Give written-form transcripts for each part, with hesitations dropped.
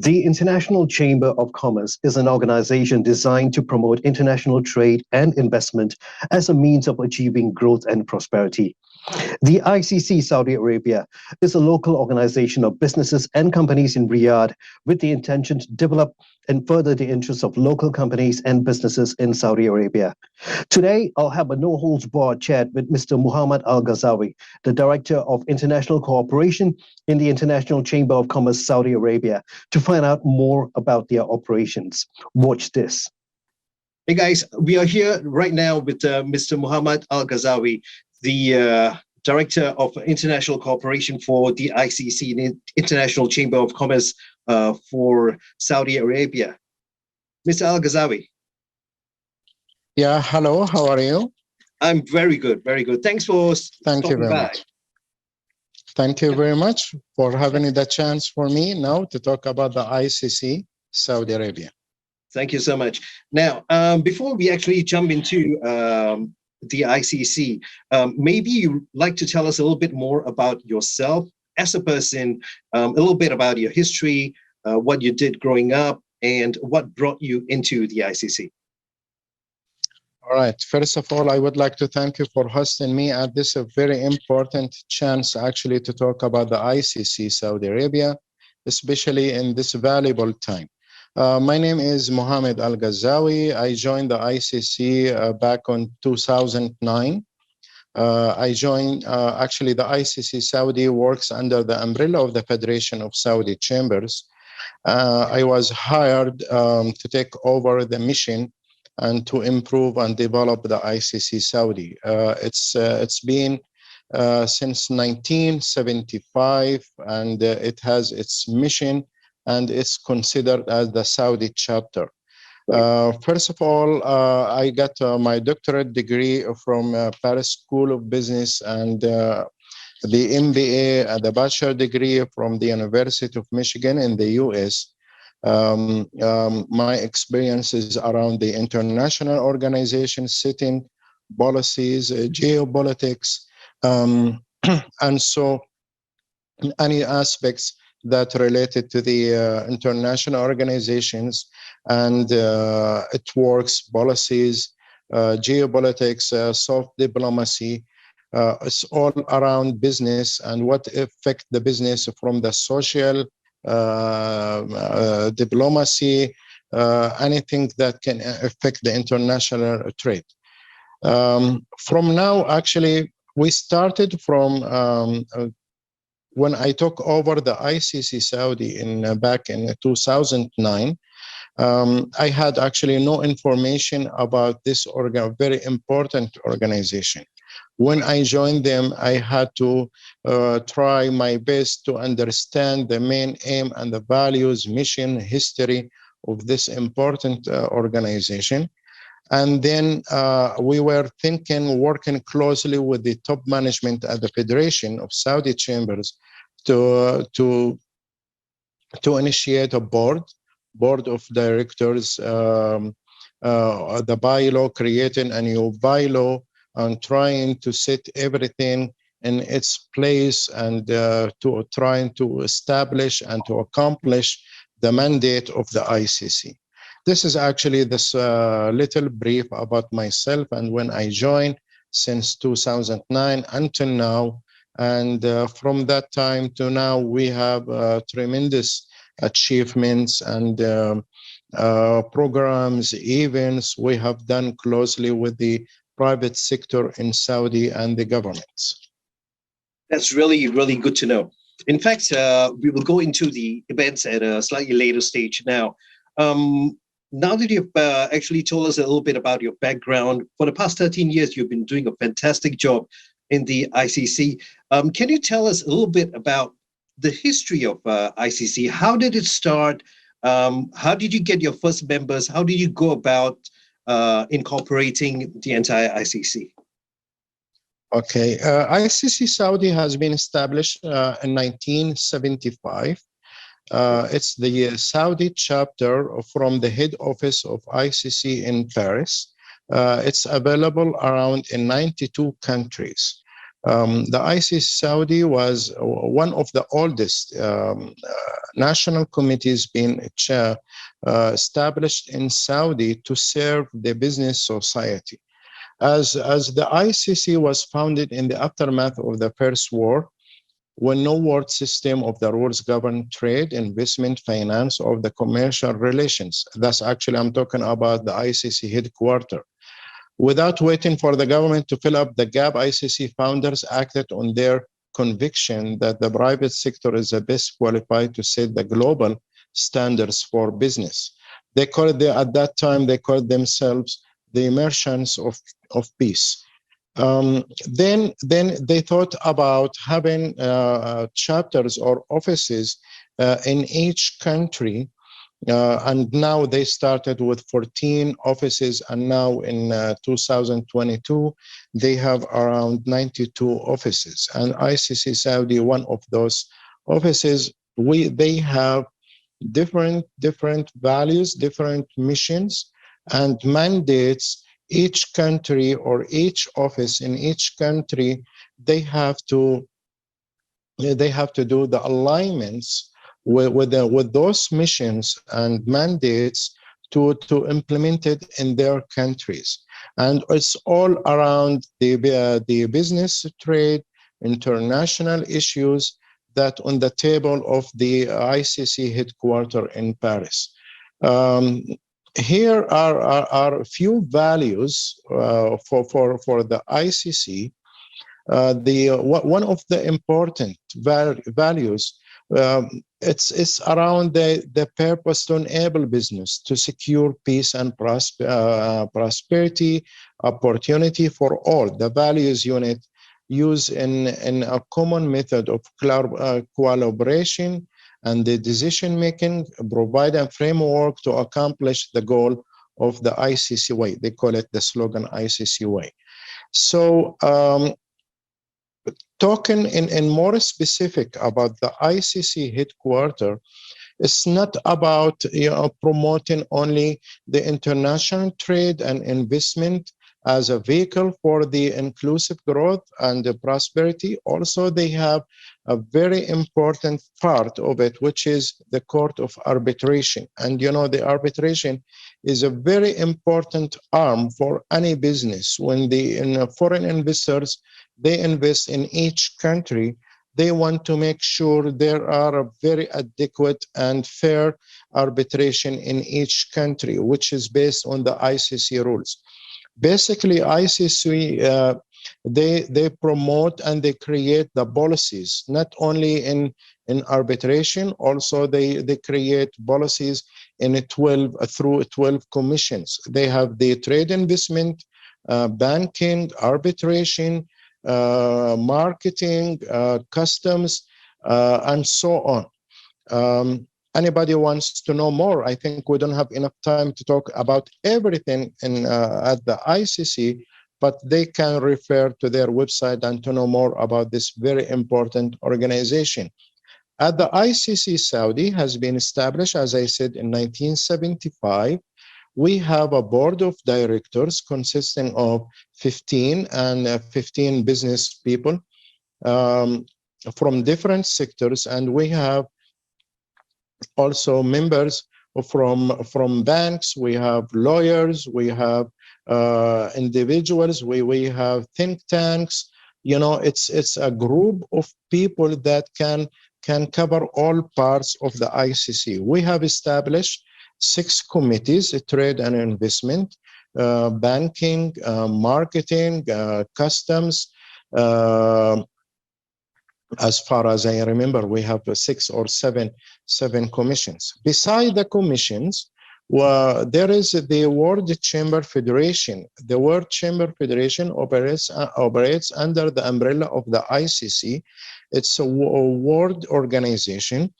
The International Chamber of Commerce is an organization designed to promote international trade and investment as a means of achieving growth and prosperity. The ICC Saudi Arabia is a local organization of businesses and companies in Riyadh with the intention to develop and further the interests of local companies and businesses in Saudi Arabia. Today, I'll have a no-holds-barred chat with Mr. Mohammed Alghazzawi, the Director of International Cooperation in the International Chamber of Commerce Saudi Arabia, to find out more about their operations. Watch this. Hey guys, we are here right now with Mr. Mohammed Alghazzawi, the Director of International Cooperation for the ICC, the International Chamber of Commerce for Saudi Arabia. Mr. Alghazzawi. Yeah, hello, how are you? I'm very good, very good. Thanks for stopping by. Thank you very much for having the chance for me now to talk about the ICC Saudi Arabia. Thank you so much. Now, before we actually jump into the ICC, maybe you'd like to tell us a little bit more about yourself as a person, a little bit about your history, what you did growing up, and what brought you into the ICC. All right. First of all, I would like to thank you for hosting me at this very important chance actually to talk about the ICC Saudi Arabia, especially in this valuable time. My name is Mohammed Alghazzawi. I joined the ICC back on 2009. I joined, actually the ICC Saudi works under the umbrella of the Federation of Saudi Chambers. I was hired to take over the mission and to improve and develop the ICC Saudi. It's been since 1975, and it has its mission, and it's considered as the Saudi chapter. First of all, I got my doctorate degree from Paris School of Business and the MBA and the bachelor degree from the University of Michigan in the US. My experiences around the international organization, setting policies, geopolitics, and so any aspects that related to the international organizations and it works, policies, geopolitics, soft diplomacy. It's all around business and what affect the business from the social diplomacy, anything that can affect the international trade. From now, actually, we started from when I took over the ICC Saudi back in 2009. I had actually no information about this very important organization. When I joined them, I had to try my best to understand the main aim and the values, mission, history of this important organization. And then we were working closely with the top management at the Federation of Saudi Chambers to initiate a board of directors, the bylaw, creating a new bylaw, and trying to set everything in its place and to trying to establish and to accomplish the mandate of the ICC. This is actually this little brief about myself and when I joined since 2009 until now. And from that time to now, we have tremendous achievements and programs, events we have done closely with the private sector in Saudi and the governments. That's really, really good to know. In fact, we will go into the events at a slightly later stage now. Now that you've actually told us a little bit about your background, for the past 13 years, you've been doing a fantastic job in the ICC. Can you tell us a little bit about the history of ICC? How did it start? How did you get your first members? How did you go about incorporating the entire ICC? Okay, ICC Saudi has been established in 1975. It's the Saudi chapter from the head office of ICC in Paris. It's available around in 92 countries. The ICC Saudi was one of the oldest national committees being established in Saudi to serve the business society. As the ICC was founded in the aftermath of the First War, when no world system of the rules govern trade, investment, finance, of the commercial relations. That's actually, I'm talking about the ICC headquarters. Without waiting for the government to fill up the gap, ICC founders acted on their conviction that the private sector is the best qualified to set the global standards for business. They called it, at that time, they called themselves the merchants of peace. Then they thought about having chapters or offices in each country, and now they started with 14 offices, and now in 2022 they have around 92 offices. And ICC Saudi, one of those offices, they have different values, different missions and mandates. Each country or each office in each country, they have to do the alignments with those missions and mandates to implement it in their countries. And it's all around the business, trade, international issues that on the table of the ICC headquarters in Paris. Here are a few values for the ICC. One of the important values, it's around the purpose to enable business, to secure peace and prosperity, opportunity for all. The values unit use in a common method of collaboration and the decision making, provide a framework to accomplish the goal of the ICC way. They call it the slogan ICC way. So talking in more specific about the ICC headquarters, it's not about promoting only the international trade and investment as a vehicle for the inclusive growth and the prosperity. Also, they have a very important part of it, which is the court of arbitration. And the arbitration is a very important arm for any business. When the foreign investors, they invest in each country, they want to make sure there are a very adequate and fair arbitration in each country, which is based on the ICC rules. Basically, ICC, they promote and they create the policies, not only in arbitration, also they create policies in 12 commissions. They have the trade investment, banking, arbitration, marketing, customs, and so on. Anybody wants to know more? I think we don't have enough time to talk about everything at the ICC, but they can refer to their website and to know more about this very important organization. At the ICC Saudi has been established, as I said, in 1975. We have a board of directors consisting of 15 business people from different sectors, and we have also members from banks, we have lawyers, we have individuals, we have think tanks. It's a group of people that can cover all parts of the ICC. We have established 6 committees: trade and investment, banking, marketing, customs. As far as I remember, we have 6 or 7 commissions. Beside the commissions, there is the World Chamber Federation. The World Chamber Federation operates under the umbrella of the ICC. It's a world organization,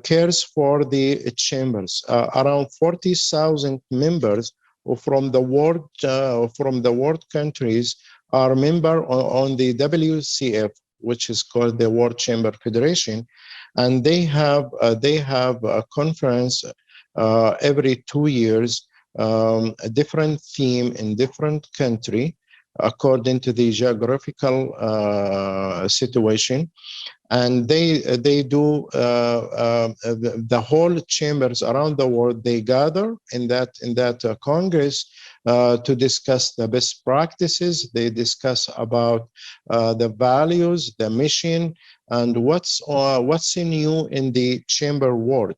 cares for the chambers. Around 40,000 members from the world countries are member on the WCF, which is called the World Chamber Federation, and they have a conference every 2 years, a different theme in different country. according to the geographical situation. And they do the whole chambers around the world. They gather in that Congress to discuss the best practices. They discuss about the values, the mission, and what's new in the chamber world.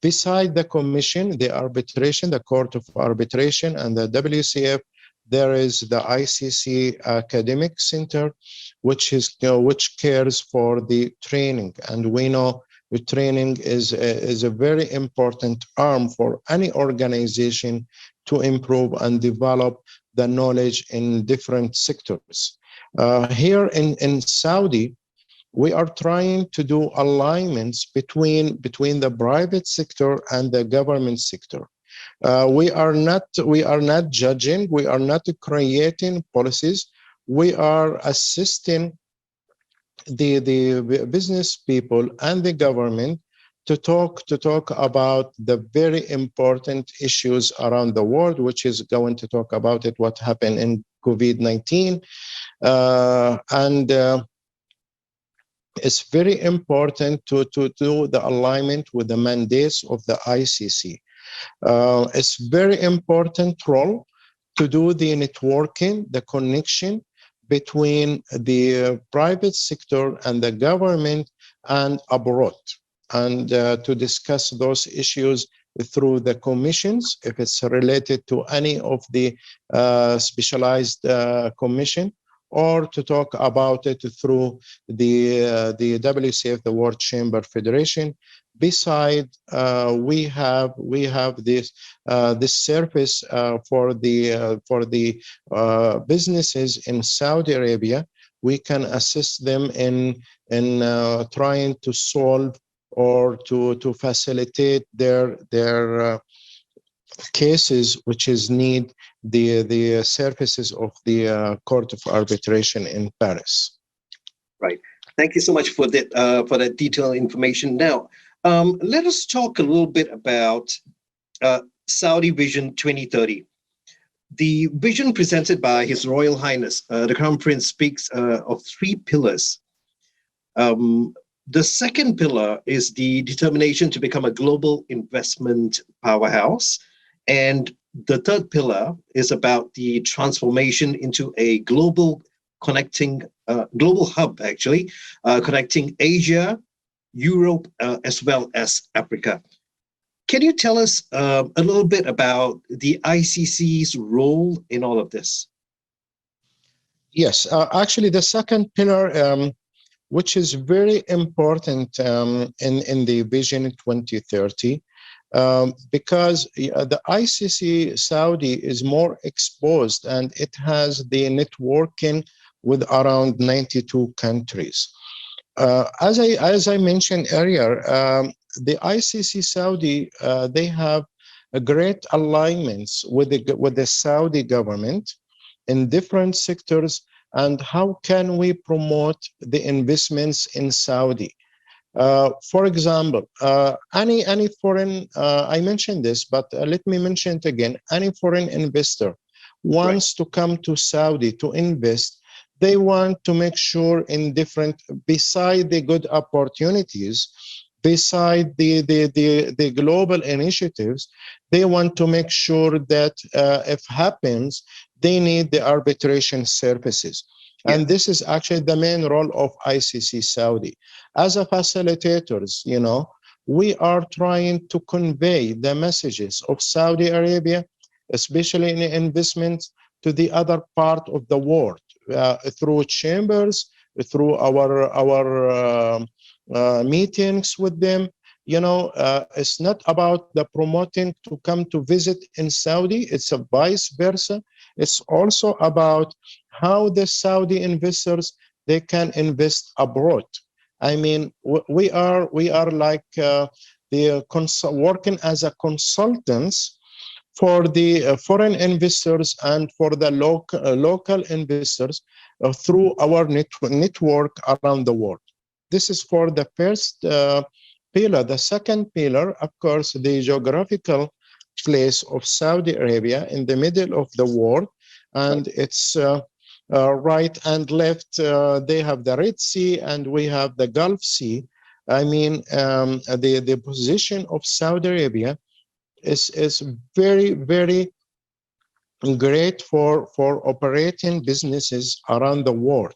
Beside the commission, the arbitration, the Court of Arbitration, and the WCF, there is the ICC Academic Center, which cares for the training. And we know the training is a very important arm for any organization to improve and develop the knowledge in different sectors. Here in Saudi, we are trying to do alignments between the private sector and the government sector. We are not judging. We are not creating policies. We are assisting the business people and the government to talk about the very important issues around the world, which is going to talk about it, what happened in COVID-19, and it's very important to do the alignment with the mandates of the ICC. It's very important role to do the networking, the connection between the private sector and the government and abroad, and to discuss those issues through the commissions, if it's related to any of the specialized commission, or to talk about it through the WCF, the World Chamber Federation. Beside, we have this service for the businesses in Saudi Arabia. We can assist them in trying to solve or to facilitate their cases, which is need the services of the Court of Arbitration in Paris. Right. Thank you so much for that detailed information. Now, let us talk a little bit about Saudi Vision 2030. The vision presented by His Royal Highness, the Crown Prince, speaks of 3 pillars. The second pillar is the determination to become a global investment powerhouse. And the third pillar is about the transformation into a global hub, actually, connecting Asia, Europe, as well as Africa. Can you tell us a little bit about the ICC's role in all of this? Yes, actually, the second pillar, which is very important in the Vision 2030, because the ICC Saudi is more exposed and it has the networking with around 92 countries. As I mentioned earlier, the ICC Saudi, they have a great alignments with the Saudi government in different sectors. And how can we promote the investments in Saudi? For example, any foreign, I mentioned this, but let me mention it again. Any foreign investor wants to come to Saudi to invest. They want to make sure beside the good opportunities, beside the global initiatives, they want to make sure that if happens, they need the arbitration services. And this is actually the main role of ICC Saudi. As a facilitators, we are trying to convey the messages of Saudi Arabia, especially in investments, to the other part of the world through chambers, through our meetings with them. It's not about the promoting to come to visit in Saudi. It's a vice versa. It's also about how the Saudi investors, they can invest abroad. I mean, we are like working as a consultants for the foreign investors and for the local investors through our network around the world. This is for the first pillar. The second pillar, of course, the geographical place of Saudi Arabia in the middle of the world, and it's right and left, they have the Red Sea and we have the Gulf Sea. I mean, the position of Saudi Arabia is very, very great for operating businesses around the world.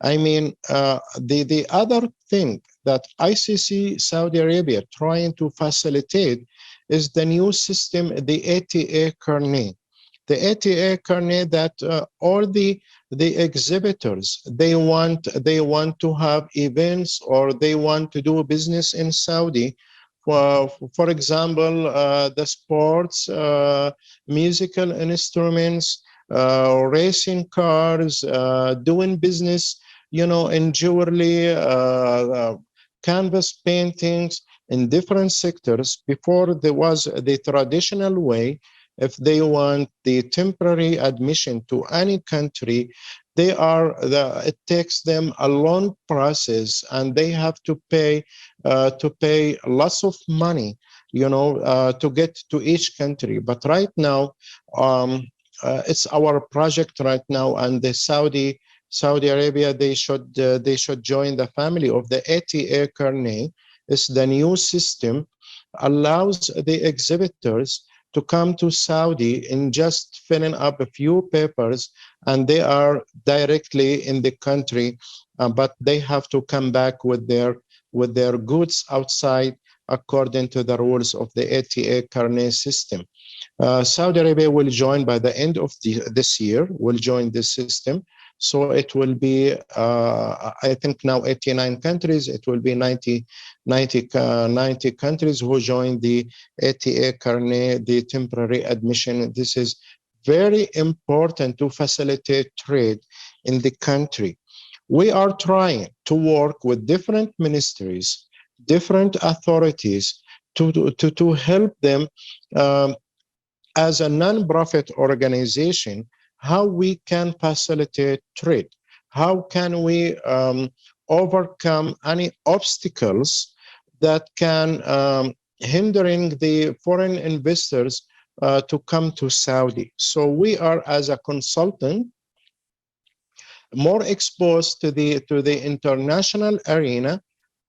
I mean, the other thing that ICC Saudi Arabia trying to facilitate is the new system, the ATA Carnet. The ATA Carnet that all the exhibitors, they want to have events or they want to do business in Saudi. For example, the sports, musical instruments, racing cars, doing business, in jewelry, canvas paintings, in different sectors. Before, there was the traditional way. If they want the temporary admission to any country, it takes them a long process, and they have to pay lots of money, to get to each country. But right now, it's our project right now, and the Saudi Arabia, they should join the family of the ATA Carnet. It's the new system, allows the exhibitors to come to Saudi and just filling up a few papers, and they are directly in the country, but they have to come back with their goods outside according to the rules of the ATA Carnet system. Saudi Arabia will join by the end of this year, will join this system. So it will be, I think now 89 countries, it will be 90 countries who join the ATA Carnet, the temporary admission. This is very important to facilitate trade in the country. We are trying to work with different ministries, different authorities to help them as a non-profit organization, how we can facilitate trade, how can we overcome any obstacles that can hindering the foreign investors to come to Saudi. So we are, as a consultant, more exposed to the international arena,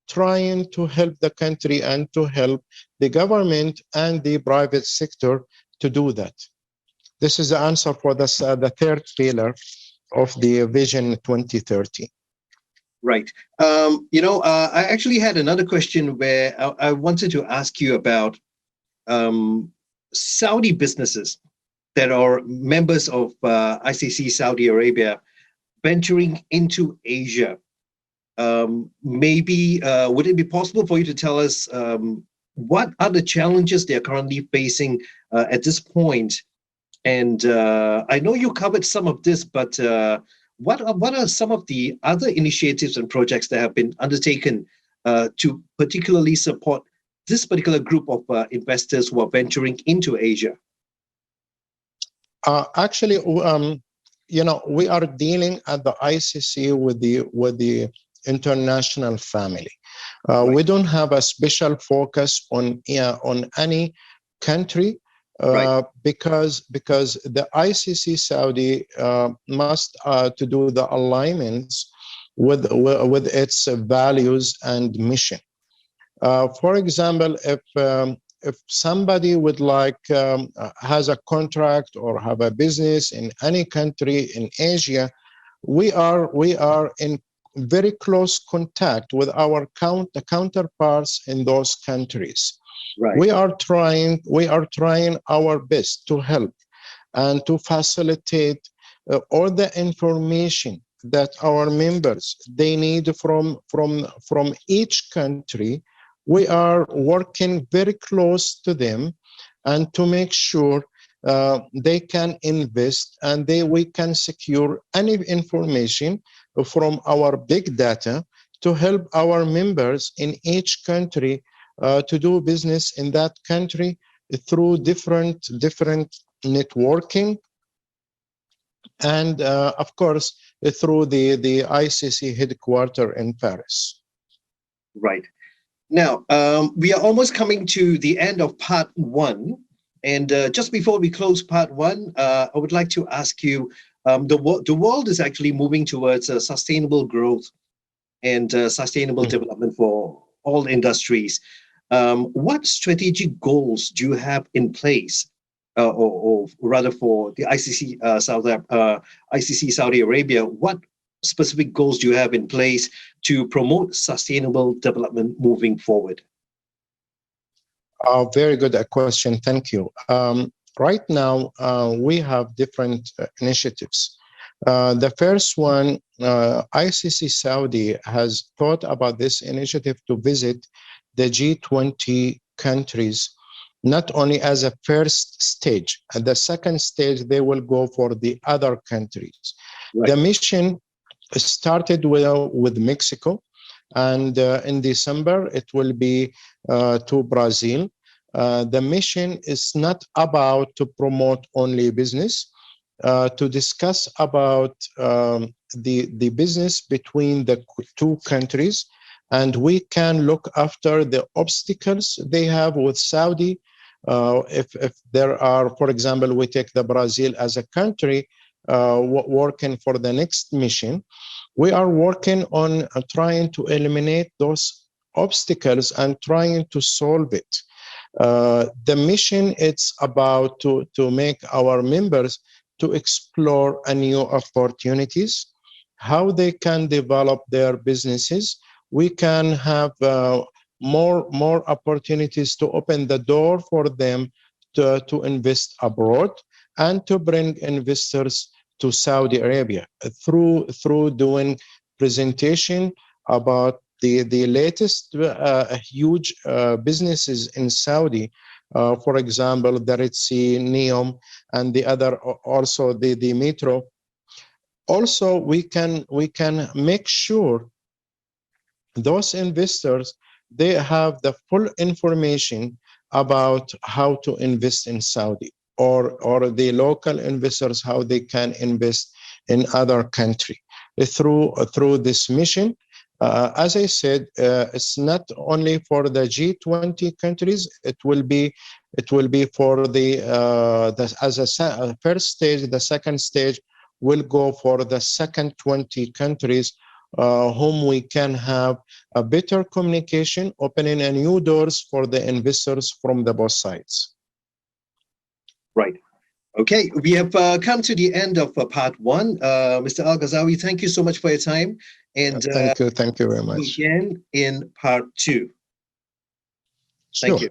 trying to help the country and to help the government and the private sector to do that. This is the answer for this, the third pillar of the Vision 2030. Right. I actually had another question where I wanted to ask you about Saudi businesses that are members of ICC Saudi Arabia venturing into Asia. Maybe would it be possible for you to tell us what are the challenges they are currently facing at this point? And I know you covered some of this, but what are some of the other initiatives and projects that have been undertaken to particularly support this particular group of investors who are venturing into Asia? Actually, we are dealing at the ICC with the international family. Right. We don't have a special focus on any country. Right. Because the ICC Saudi must to do the alignments with its values and mission. For example, if somebody would like has a contract or have a business in any country in Asia, we are in very close contact with our counterparts in those countries. Right. We are trying our best to help and to facilitate all the information that our members they need from each country. We are working very close to them and to make sure they can invest and we can secure any information from our big data to help our members in each country to do business in that country through different networking, and of course through the ICC headquarters in Paris. Right. Now we are almost coming to the end of part one, and just before we close part one, I would like to ask you the world is actually moving towards sustainable growth and sustainable development for all industries. What strategic goals do you have in place, or rather for the ICC Saudi Arabia? What specific goals do you have in place to promote sustainable development moving forward? Very good question. Thank you. Right now, we have different initiatives. The first one, ICC Saudi has thought about this initiative to visit the G20 countries, not only as a first stage. At the second stage, they will go for the other countries. Right. The mission started with Mexico, and in December, it will be to Brazil. The mission is not about to promote only business, to discuss about the business between the two countries, and we can look after the obstacles they have with Saudi. If there are, for example, we take the Brazil as a country working for the next mission, we are working on trying to eliminate those obstacles and trying to solve it. The mission, it's about to make our members to explore new opportunities, how they can develop their businesses. We can have more opportunities to open the door for them to invest abroad and to bring investors to Saudi Arabia through doing presentation about the latest huge businesses in Saudi. For example, the Red Sea, NEOM, and the other, also the metro. Also, we can make sure those investors, they have the full information about how to invest in Saudi, or the local investors, how they can invest in other country through this mission. As I said, it's not only for the G20 countries. It will be for as a first stage. The second stage will go for the second 20 countries, whom we can have a better communication, opening a new doors for the investors from the both sides. Right. Okay, we have come to the end of part one. Mr. Alghazzawi, thank you so much for your time. And thank you very much. Again in part two. Sure. Thank you.